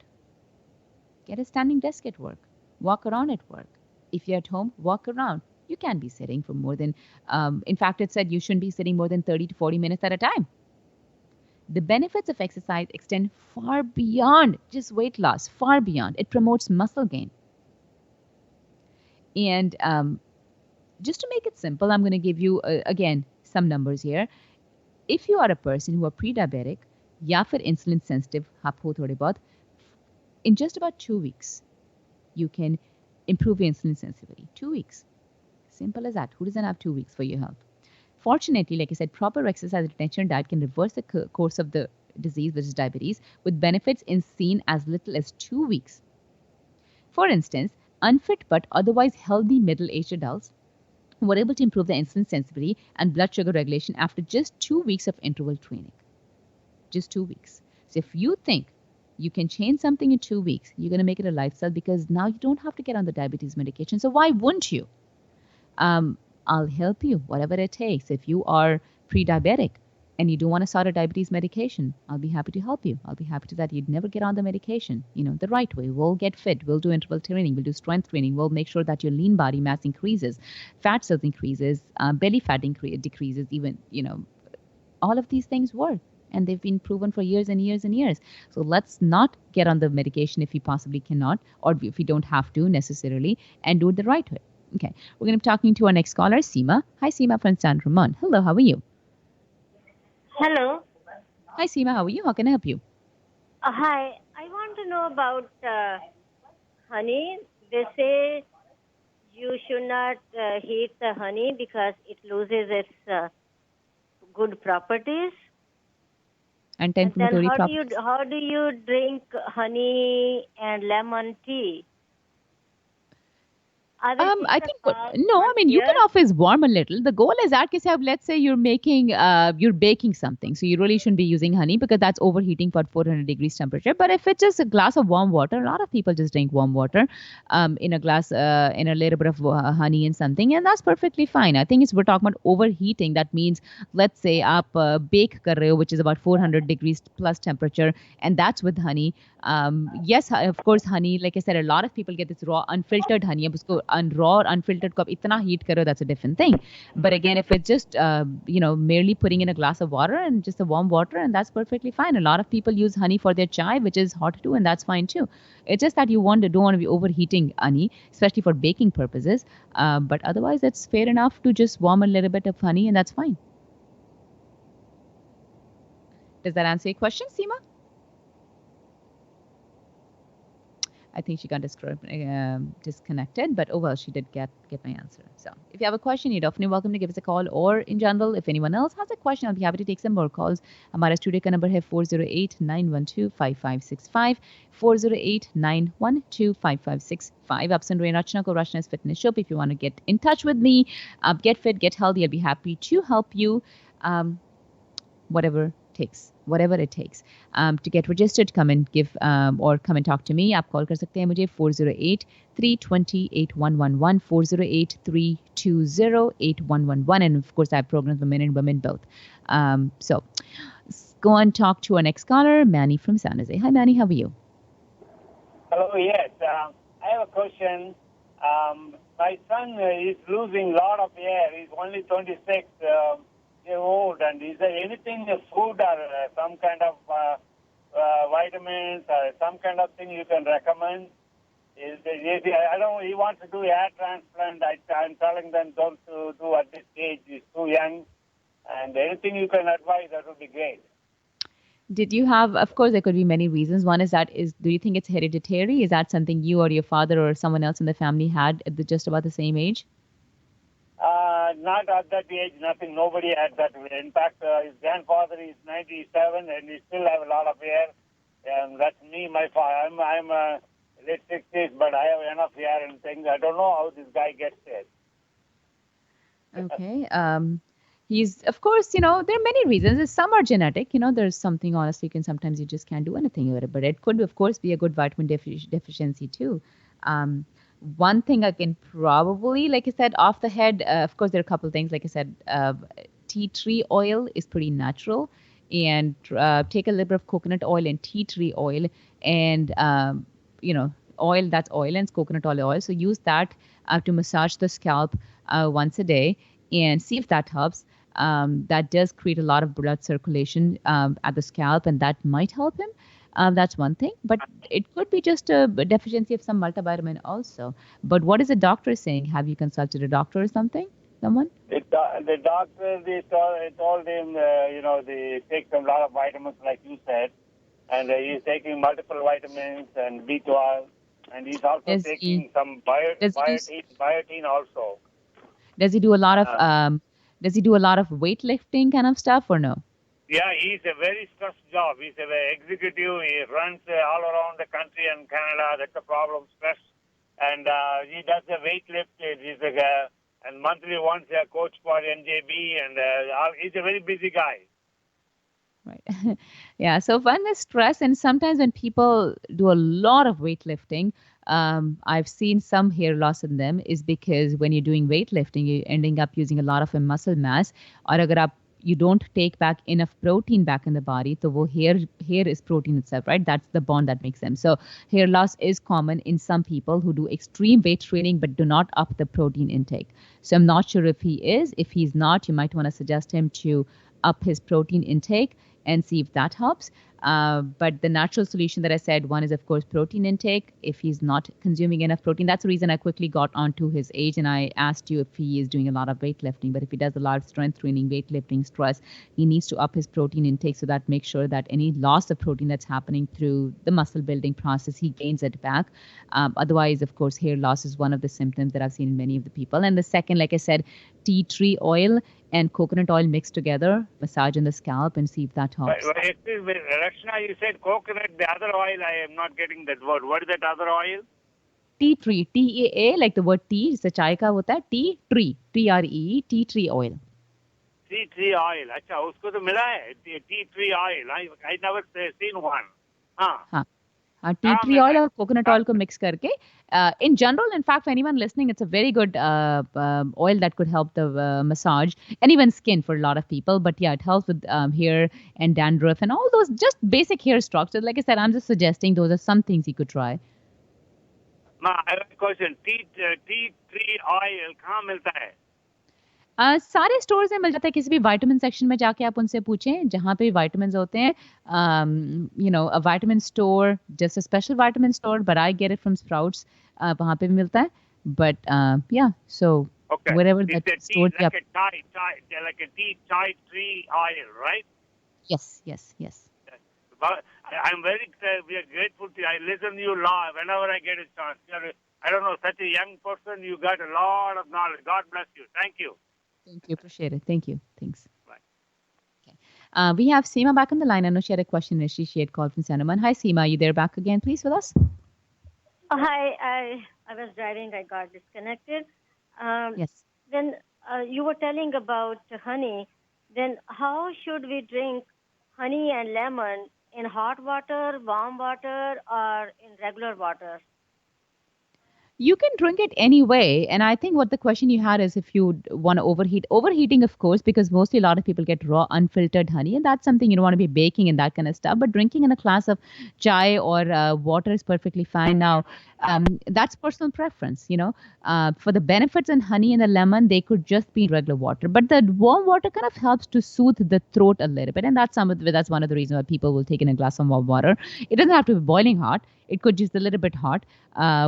Get a standing desk at work. Walk around at work. If you're at home, walk around. You can't be sitting for more than, in fact, it said you shouldn't be sitting more than 30 to 40 minutes at a time. The benefits of exercise extend far beyond just weight loss, far beyond. It promotes muscle gain. And just to make it simple, I'm going to give you, again, some numbers here. If you are a person who are pre-diabetic, या फिर insulin sensitive, आप हो थोड़े बहुत, in just about 2 weeks, you can improve your insulin sensitivity. 2 weeks. Simple as that. Who doesn't have 2 weeks for your health? Fortunately, like I said, proper exercise and attention diet can reverse the course of the disease, which is diabetes, with benefits in seen as little as 2 weeks. For instance, unfit but otherwise healthy middle-aged adults were able to improve their insulin sensitivity and blood sugar regulation after just 2 weeks of interval training. Just 2 weeks. So if you think you can change something in 2 weeks, you're going to make it a lifestyle, because now you don't have to get on the diabetes medication. So why wouldn't you? I'll help you, whatever it takes. If you are pre-diabetic and you don't want to start a diabetes medication, I'll be happy to help you. I'll be happy to that you'd never get on the medication, the right way. We'll get fit. We'll do interval training. We'll do strength training. We'll make sure that your lean body mass increases, fat cells increases, belly fat decreases, even, all of these things work. And they've been proven for years and years and years. So let's not get on the medication if you possibly cannot, or if you don't have to necessarily, and do it the right way. Okay, we're going to be talking to our next caller, Seema. Hi, Seema from San Ramon. Hello, how are you? Hello. Hi, Seema, how are you? How can I help you? Hi. I want to know about honey. They say you should not heat the honey because it loses its good properties. Anti-inflammatory properties. How do you drink honey and lemon tea? I think you can always warm a little. The goal is that, let's say you're baking something, so you really shouldn't be using honey because that's overheating for 400 degrees temperature. But if it's just a glass of warm water, a lot of people just drink warm water in a glass, in a little bit of honey and something, and that's perfectly fine. I think we're talking about overheating. That means, let's say आप bake कर रहे हो, which is about 400 degrees plus temperature, and that's with honey. Yes, of course, honey, like I said, a lot of people get this raw, unfiltered honey. अब उसको raw or unfiltered को आप इतना heat करो, that's a different thing. But again, if it's just, merely putting in a glass of water and just a warm water, and that's perfectly fine. A lot of people use honey for their chai, which is hot too, and that's fine too. It's just that you don't want to be overheating honey, especially for baking purposes. But otherwise, it's fair enough to just warm a little bit of honey, and that's fine. Does that answer your question, Seema? I think she got disconnected, but oh well, she did get my answer. So if you have a question, you're definitely welcome to give us a call, or in general, if anyone else has a question, I'll be happy to take some more calls. हमारा studio का number है 408-912-5565, 408-912-5565. आप सुन रहे हैं रचना को, Rachna's Fitness Show. If you want to get in touch with me, get fit, get healthy, I'll be happy to help you. Whatever it takes to get registered. Come and give or come and talk to me. आप call कर सकते हैं मुझे 408-320-8111, 408-320-8111, and of course I have programs for men and women both. So let's go and talk to our next caller, Manny from San Jose. Hi, Manny, how are you? Hello, yes. I have a question. My son is losing a lot of hair. He's only 26. Old, and is there anything, food or some kind of vitamins or some kind of thing you can recommend? I don't know, he wants to do hair transplant. I'm telling them don't to do at this age. He's too young. And anything you can advise, that would be great. Did you have, of course, there could be many reasons. One is do you think it's hereditary? Is that something you or your father or someone else in the family had at just about the same age? Not at that age, nothing. Nobody had that. In fact, his grandfather is 97 and he still have a lot of hair. And that's me, my father. I'm late 60s, but I have enough hair and things. I don't know how this guy gets it. Okay. He's, of course, there are many reasons. Some are genetic. There's something, honestly, sometimes you just can't do anything with it. But it could, of course, be a good vitamin deficiency too. One thing I can probably, like I said, off the head, of course, there are a couple of things. Like I said, tea tree oil is pretty natural. And take a little bit of coconut oil and tea tree oil and, oil, that's oil and it's coconut oil. So use that to massage the scalp once a day and see if that helps. that does create a lot of blood circulation at the scalp, and that might help him. That's one thing, but it could be just a deficiency of some multivitamin also. But what is the doctor saying? Have you consulted a doctor or something? Someone? The doctor, they told him, they take a lot of vitamins, like you said, and he's taking multiple vitamins and B12, and he's also taking some biotin also. Does he do a lot of weightlifting kind of stuff or no? Yeah, he's a very stressed job. He's a very executive. He runs all around the country and Canada. That's the problem, stress. And he does the weight lift. And monthly once a coach for NJB. And he's a very busy guy. Right. Yeah. So when there's stress, and sometimes when people do a lot of weightlifting, I've seen some hair loss in them is because when you're doing weightlifting, you're ending up using a lot of muscle mass. Or agar you don't take back enough protein back in the body, so wo hair is protein itself, right? That's the bond that makes them. So hair loss is common in some people who do extreme weight training but do not up the protein intake. So I'm not sure if he is. If he's not, you might want to suggest him to up his protein intake and see if that helps. But the natural solution that I said, one is, of course, protein intake. If he's not consuming enough protein, that's the reason I quickly got onto his age and I asked you if he is doing a lot of weightlifting. But if he does a lot of strength training, weightlifting, stress, he needs to up his protein intake so that makes sure that any loss of protein that's happening through the muscle building process, he gains it back. Otherwise, of course, hair loss is one of the symptoms that I've seen in many of the people. And the second, like I said, tea tree oil and coconut oil mixed together, massage in the scalp and see if that helps. Excuse me, Rachna, you said coconut, the other oil, I am not getting that word. What is that other oil? Tea tree, T-A-A, like the word tea, it's a chai ka hota hai, tea tree, T-R-E, tea tree oil. Tea tree oil, अच्छा, उसको तो मिला है, tea tree oil, I never seen one. हाँ. Tea tree oil और coconut oil को mix करके. In general, in fact, for anyone listening, it's a very good oil that could help the massage and even skin for a lot of people. But yeah, it helps with hair and dandruff and all those just basic hair structures. Like I said, I'm just suggesting those are some things you could try. Ma, I have a question. Tea tree oil कहाँ मिलता है? सारे stores में मिल जाता है. किसी भी vitamin section में जाके आप उनसे पूछें जहाँ पे विटामिन्स होते हैं. A vitamin store, just a special vitamin store, but I get it from Sprouts. वहाँ पे भी मिलता है. But yeah, so okay. Whatever it's that store. Like a tea tree oil, right? Yes. But I'm we are grateful to you. I listen to you whenever I get a chance. I don't know, such a young person, you got a lot of knowledge. God bless you. Thank you. Thank you. Appreciate it. Thank you. Thanks. Bye. Okay. We have Seema back on the line. I know she had a question. She had called from Sanaman. Hi, Seema. Are you there back again, please, with us? Hi. I was driving. I got disconnected. Yes. Then you were telling about honey. Then how should we drink honey and lemon in hot water, warm water, or in regular water? You can drink it anyway. And I think what the question you had is if you want to overheat. Overheating, of course, because mostly a lot of people get raw, unfiltered honey. And that's something you don't want to be baking and that kind of stuff. But drinking in a glass of chai or water is perfectly fine. Now, that's personal preference, For the benefits in honey and the lemon, they could just be regular water. But the warm water kind of helps to soothe the throat a little bit. And that's one of the reasons why people will take in a glass of warm water. It doesn't have to be boiling hot. It could just a little bit hot,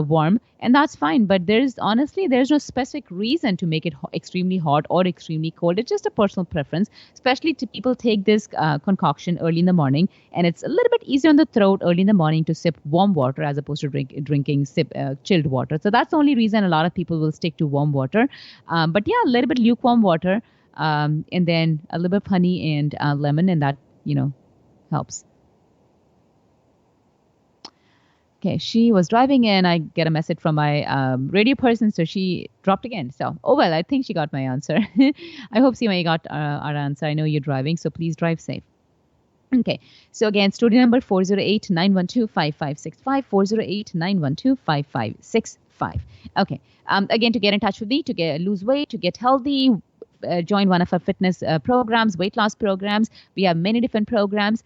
warm, and that's fine. But there's no specific reason to make it extremely hot or extremely cold. It's just a personal preference, especially to people take this concoction early in the morning. And it's a little bit easier on the throat early in the morning to sip warm water as opposed to drinking chilled water. So that's the only reason a lot of people will stick to warm water. But yeah, a little bit lukewarm water and then a little bit of honey and lemon, and that, helps. Okay, she was driving in. I get a message from my radio person, so she dropped again. So, I think she got my answer. I hope Seema, you got our answer. I know you're driving, so please drive safe. Okay, so again, studio number 408-912-5565, 408-912-5565. Okay, again, to get in touch with me, to lose weight, to get healthy, join one of our fitness programs, weight loss programs. We have many different programs.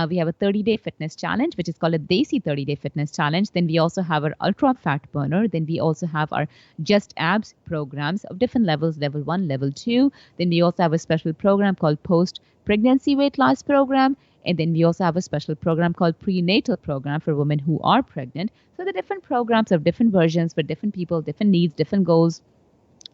We have a 30-day fitness challenge, which is called a Desi 30-day fitness challenge. Then we also have our ultra fat burner. Then we also have our just abs programs of different levels, level 1, level 2. Then we also have a special program called post pregnancy weight loss program. And then we also have a special program called prenatal program for women who are pregnant. So the different programs have different versions for different people, different needs, different goals.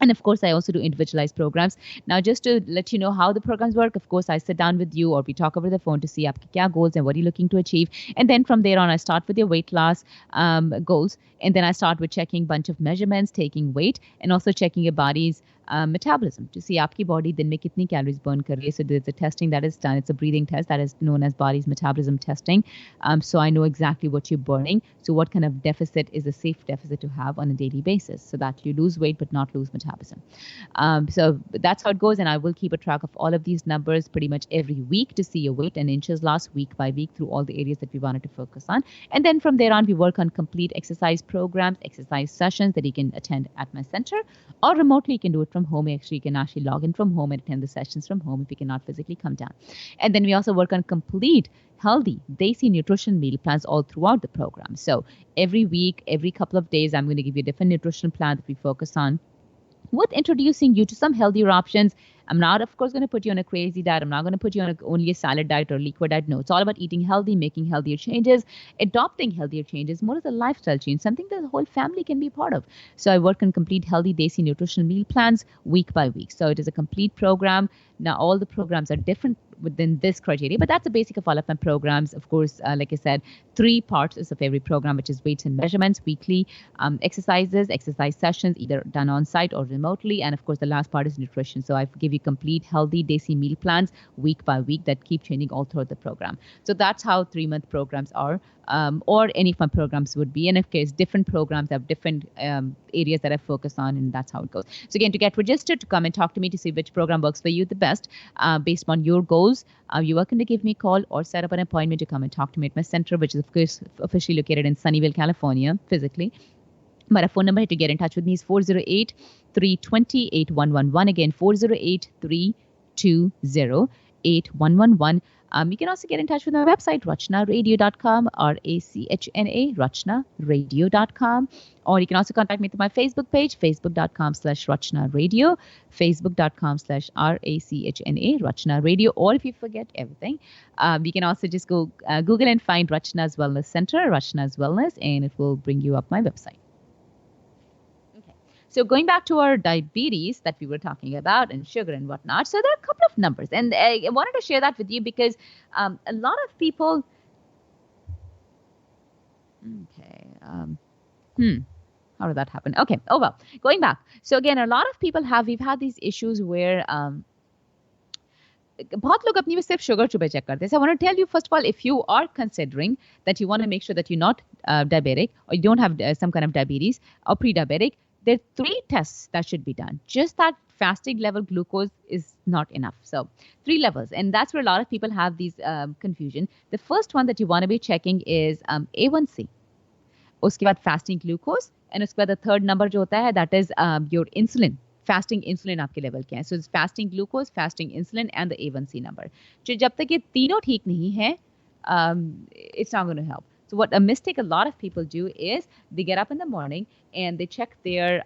And of course, I also do individualized programs. Now, just to let you know how the programs work, of course, I sit down with you or we talk over the phone to see aapke kya goals and what are you looking to achieve. And then from there on, I start with your weight loss goals. And then I start with checking a bunch of measurements, taking weight, and also checking your body's metabolism to see aapki body din mein kitni calories burn kar rahi hai. So there's a testing that is done. It's a breathing test that is known as body's metabolism testing. So I know exactly what you're burning. So what kind of deficit is a safe deficit to have on a daily basis so that you lose weight but not lose metabolism. So that's how it goes. And I will keep a track of all of these numbers pretty much every week to see your weight and inches lost week by week through all the areas that we wanted to focus on. And then from there on, we work on complete exercise programs, exercise sessions that you can attend at my center or remotely. You can do it from home. Actually, you can actually log in from home and attend the sessions from home if you cannot physically come down. And then we also work on complete healthy desi nutrition meal plans all throughout the program. So every week, every couple of days, I'm going to give you a different nutrition plan that we focus on with introducing you to some healthier options. I'm not, of course, going to put you on a crazy diet. I'm not going to put you on only a salad diet or liquid diet. No, it's all about eating healthy, making healthier changes, adopting healthier changes, more as a lifestyle change, something that the whole family can be part of. So I work on complete healthy desi nutrition meal plans week by week. So it is a complete program. Now, all the programs are different within this criteria, but that's the basic of all of my programs. Of course, like I said, 3 parts is of every program, which is weights and measurements, weekly exercises, exercise sessions, either done on site or remotely. And of course, the last part is nutrition. So I give you complete healthy desi meal plans week by week that keep changing all throughout the program. So that's how 3-month programs are. Or any of my programs would be. And of course, different programs have different areas that I focus on, and that's how it goes. So again, to get registered, to come and talk to me to see which program works for you the best based on your goals, you're welcome to give me a call or set up an appointment to come and talk to me at my center, which is, of course, officially located in Sunnyvale, California, physically. But a phone number to get in touch with me is 408-320-8111. Again, 408-320-8111. You can also get in touch with my website, rachnaradio.com, R-A-C-H-N-A, rachnaradio.com. Or you can also contact me through my Facebook page, facebook.com/Rachna Radio, facebook.com/RACHNA, Rachna Radio. Or if you forget everything, you can also just go Google and find Rachna's Wellness Center, Rachna's Wellness, and it will bring you up my website. So going back to our diabetes that we were talking about and sugar and whatnot. So there are a couple of numbers, and I wanted to share that with you because a lot of people. Okay. How did that happen? Okay. Oh, well, going back. So again, a lot of people we've had these issues where बहुत लोग अपनी में सिर्फ sugar चुपे check करते हैं. So I want to tell you, first of all, if you are considering that you want to make sure that you're not diabetic or you don't have some kind of diabetes or pre-diabetic, there are 3 tests that should be done. Just that fasting level glucose is not enough. So 3 levels. And that's where a lot of people have these confusion. The first one that you want to be checking is A1C. उसके बाद fasting glucose. And उसके बाद the third number जो होता है, that is your insulin. Fasting insulin आपके level क्या है. So it's fasting glucose, fasting insulin, and the A1C number. जो जब तक ये तीनों ठीक नहीं है, it's not going to help. So what a mistake a lot of people do is they get up in the morning and they check their,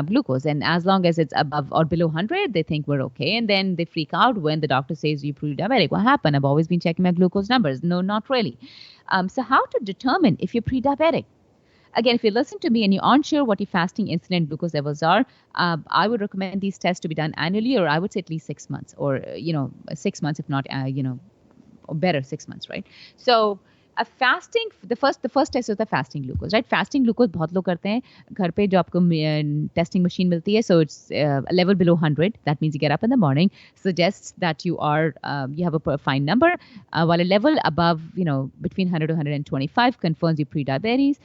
glucose. And as long as it's above or below 100, they think we're okay. And then they freak out when the doctor says you're pre-diabetic. What happened? I've always been checking my glucose numbers. No, not really. So how to determine if you're pre-diabetic? Again, if you listen to me and you aren't sure what your fasting insulin and glucose levels are, I would recommend these tests to be done annually, or I would say at least 6 months, or 6 months, if not, or better 6 months, right? So a fasting, the first test is the fasting glucose, right? Fasting glucose बहुत लोग करते हैं घर पे जो आपको testing machine मिलती है. So it's a level below 100. That means you get up in the morning, suggests that you are you have a fine number, while a level above between 100 to 125 confirms you pre-diabetes.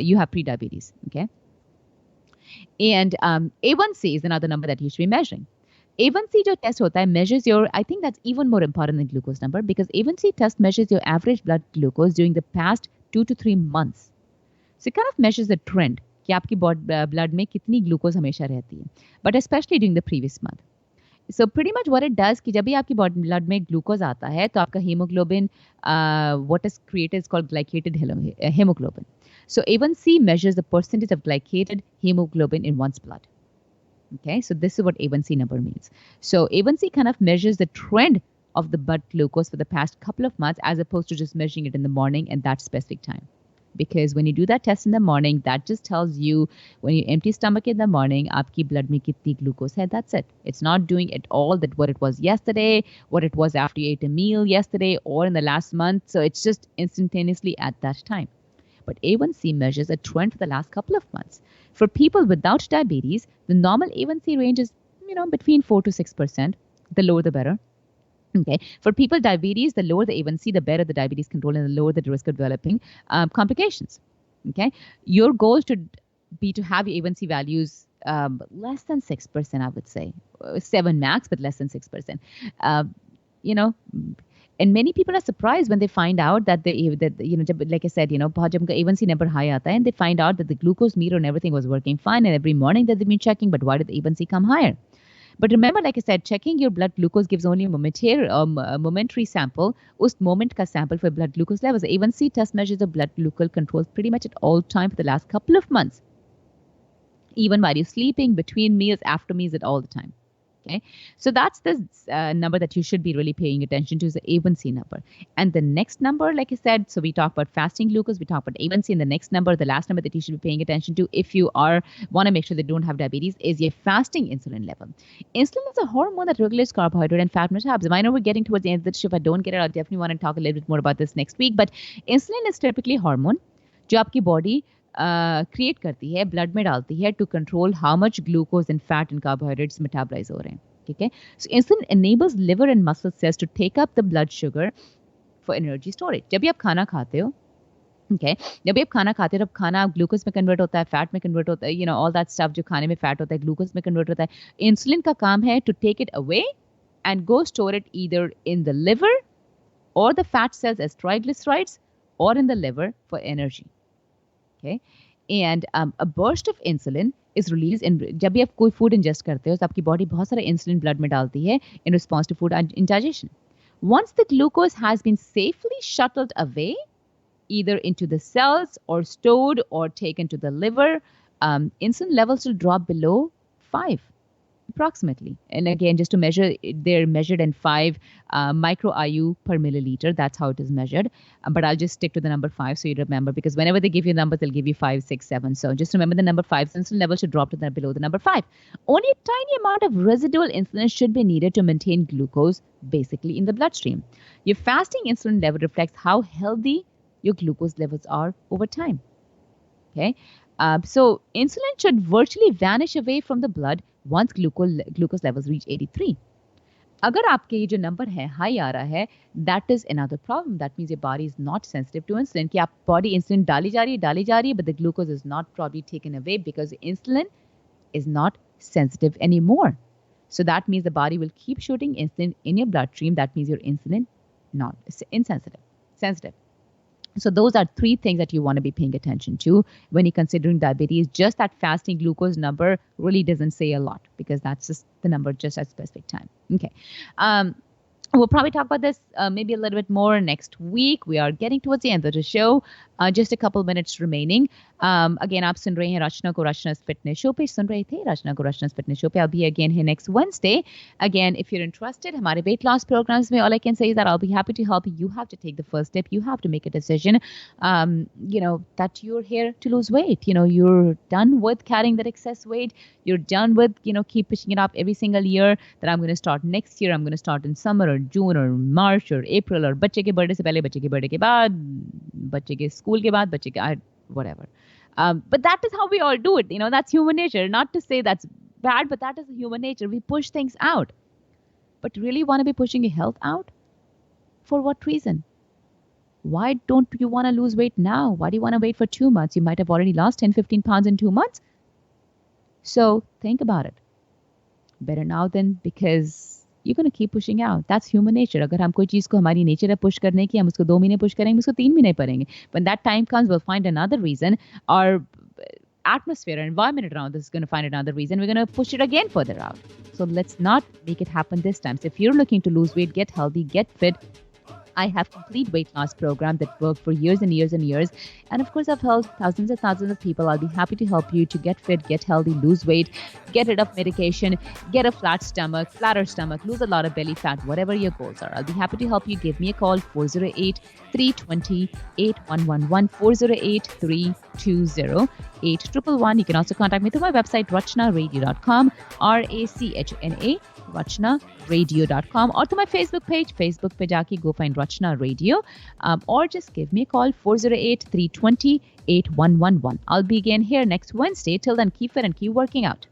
You have pre-diabetes, okay? And A1C is another number that you should be measuring. A1C जो test होता है measures your, I think that's even more important than glucose number, because A1C test measures your average blood glucose during the past 2 to 3 months. So it kind of measures the trend. कि आपकी blood में कितनी glucose हमेशा रहती है, but specially during the previous month. So pretty much what it does कि जब भी आपकी ब्लड में ग्लूकोज आता है तो आपका haemoglobin what is created is called glycated hemoglobin. So A1C measures the percentage of glycated hemoglobin in one's blood. Okay, so this is what A1C number means. So A1C kind of measures the trend of the blood glucose for the past couple of months as opposed to just measuring it in the morning and that specific time. Because when you do that test in the morning, that just tells you when you empty stomach in the morning, aapki blood mein kitni glucose hai. That's it. It's not doing at all that what it was yesterday, what it was after you ate a meal yesterday or in the last month. So it's just instantaneously at that time. But A1C measures a trend for the last couple of months. For people without diabetes, the normal A1C range is, between 4 to 6%. The lower, the better. Okay. For people diabetes, the lower the A1C, the better the diabetes control and the lower the risk of developing complications. Okay. Your goal should be to have your A1C values less than 6%, I would say. 7 max, but less than 6%. And many people are surprised when they find out that like I said, बहुत जब उनका A1C number high आता है and they find out that the glucose meter and everything was working fine and every morning that they've been checking, but why did the A1C come higher? But remember, like I said, checking your blood glucose gives only a momentary sample. Us moment ka sample for blood glucose levels. The A1C test measures the blood glucose controls pretty much at all time for the last couple of months. Even while you're sleeping, between meals, after meals, at all the time. Okay, so that's the number that you should be really paying attention to is the A1C number. And the next number, like I said, so we talk about fasting glucose, we talk about A1C, and the next number, the last number that you should be paying attention to if you want to make sure that you don't have diabetes is your fasting insulin level. Insulin is a hormone that regulates carbohydrate and fat metabolism. I know we're getting towards the end of the show. If I don't get it, I'll definitely want to talk a little bit more about this next week. But insulin is typically a hormone जो आपकी body create करती है, blood में डालती है to control how much glucose and fat and carbohydrates metabolize हो रहे हैं. Okay, so insulin enables liver and muscle cells to take up the blood sugar for energy storage. जब भी आप खाना खाते हो, okay, जब भी आप खाना खाते हो तब खाना ग्लूकोज में कन्वर्ट होता है, फैट में कन्वर्ट होता है, all that stuff जो खाने में फैट होता है ग्लूकोज में कन्वर्ट होता है. इंसुलिन का काम है to take it away and go store it either in the liver or the fat cells as triglycerides or in the liver for energy. Okay, and a burst of insulin is released in जब भी आप कोई food ingest करते हो तो आपकी body बहुत सारा insulin blood में डालती है in response to food indigestion. Once the glucose has been safely shuttled away, either into the cells or stored or taken to the liver, insulin levels will drop below 5 approximately. And again, just to measure, they're measured in 5 micro IU per milliliter. That's how it is measured. But I'll just stick to the number 5 so you remember, because whenever they give you numbers, they'll give you 5, 6, 7. So just remember the number 5. Insulin level should drop to below the number 5. Only a tiny amount of residual insulin should be needed to maintain glucose basically in the bloodstream. Your fasting insulin level reflects how healthy your glucose levels are over time. Okay, so insulin should virtually vanish away from the blood once glucose levels reach 83. अगर आपके ये जो number है high आ रहा है, that is another problem. That means your body is not sensitive to insulin. कि आप body insulin डाली जा रही है, but the glucose is not probably taken away because the insulin is not sensitive anymore. So that means the body will keep shooting insulin in your bloodstream. That means your insulin not sensitive. So those are 3 things that you want to be paying attention to when you're considering diabetes. Just that fasting glucose number really doesn't say a lot because that's just the number just at a specific time. Okay. We'll probably talk about this maybe a little bit more next week. We are getting towards the end of the show. Just a couple minutes remaining. Again, आप सुन रहे हैं रचना को रचना's fitness show पे सुन रहे थे रचना को रचना's fitness show पे. I'll be again here next Wednesday. Again, if you're interested, हमारे weight loss programs में all I can say is that I'll be happy to help you. You have to take the first step. You have to make a decision. That you're here to lose weight. You're done with carrying that excess weight. You're done with keep pushing it up every single year. That I'm going to start next year. I'm going to start in summer or June or March or April or बच्चे के birthday से पहले बच्चे के birthday के बाद बच्चे के स्कूल के बाद बच्चे के whatever. But that is how we all do it. That's human nature. Not to say that's bad, but that is human nature. We push things out. But really want to be pushing your health out? For what reason? Why don't you want to lose weight now? Why do you want to wait for 2 months? You might have already lost 10, 15 pounds in 2 months. So think about it. Better now than because you're going to keep pushing out. That's human nature. अगर हम कोई चीज़ को हमारी nature है push करने की, हम उसको 2 महीने push करेंगे, उसको 3 महीने करेंगे. When that time comes, we'll find another reason. Or atmosphere and environment around us is going to find another reason. We're going to push it again further out. So let's not make it happen this time. So if you're looking to lose weight, get healthy, get fit, I have complete weight loss program that worked for years and years and years. And of course, I've helped thousands and thousands of people. I'll be happy to help you to get fit, get healthy, lose weight, get rid of medication, get a flatter stomach, lose a lot of belly fat, whatever your goals are. I'll be happy to help you. Give me a call, 408-320-8111, 408-320-8111. You can also contact me through my website, rachnaradio.com, RACHNA, rachnaradio.com, or to my Facebook page jaake go find Rachna Radio, or just give me a call, 408-320-8111. I'll be again here next Wednesday. Till then, keep fit and keep working out.